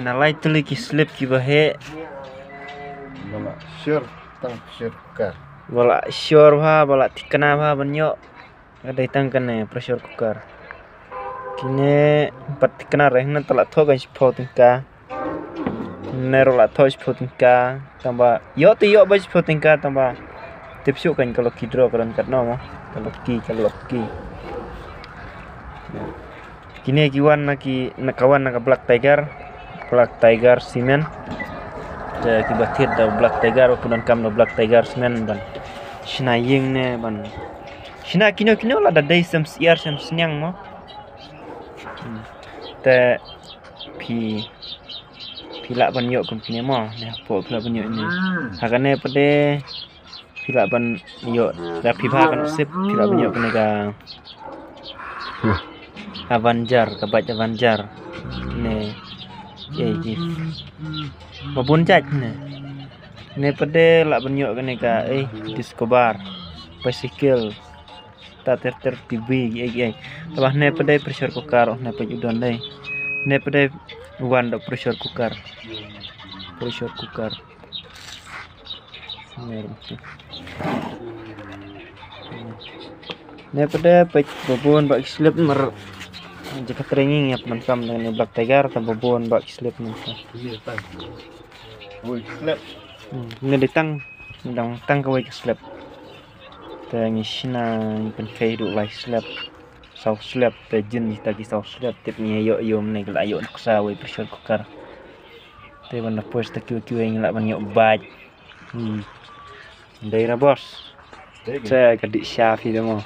na light tuli ki slip ki bahe Bala sure tang pressure cooker. bala sure bala tikana banyo ada tang kane pressure cooker kine pat tikana rehna tala tho gan spho tingka nero la tho spho tingka tamba yo ba spho tingka tamba tipsu kan kalau kidro kan katno mo kalau ki kini kiwan nakawan naka Black Tiger cement da kibatir da Black Tiger punan kam da Black Tiger cement ban shina ying ne ban shina kino la da dai sam senyang mo te pila ban yo kum kini mo ne po pila ban yo ini hakane pade pila ban yo da pipa kan sip pila ban yo kene ka Avenger ne ji babun jaj ne pade la banyo kene ka Discover bicycle ta ter TV tabah ne pade pressure cooker ne pe udon dai ne pade wan do pressure cooker ne pade pe babun bak slip mer jika training ya penonton dengan Black Tiger tanpa babon bak slip nih. Woi, slap. Ini ditang tang kawai slip. Tangi sina pen kaidu lai slip. Sau slip pejin tagi sau slip tipnya yo nih gela yo nak sawai pressure cooker. Te bana pos ta kiu yang lak ban yo baj. Daerah bos. Saya kadik syafi demo.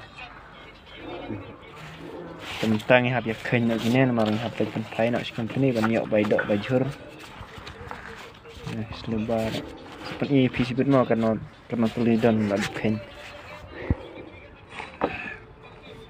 Tentang yang habis kena gini, namanya habis pentai nak company banyak baidok bajur. Selebar seperti PC mau karena tuli dan lagi pen.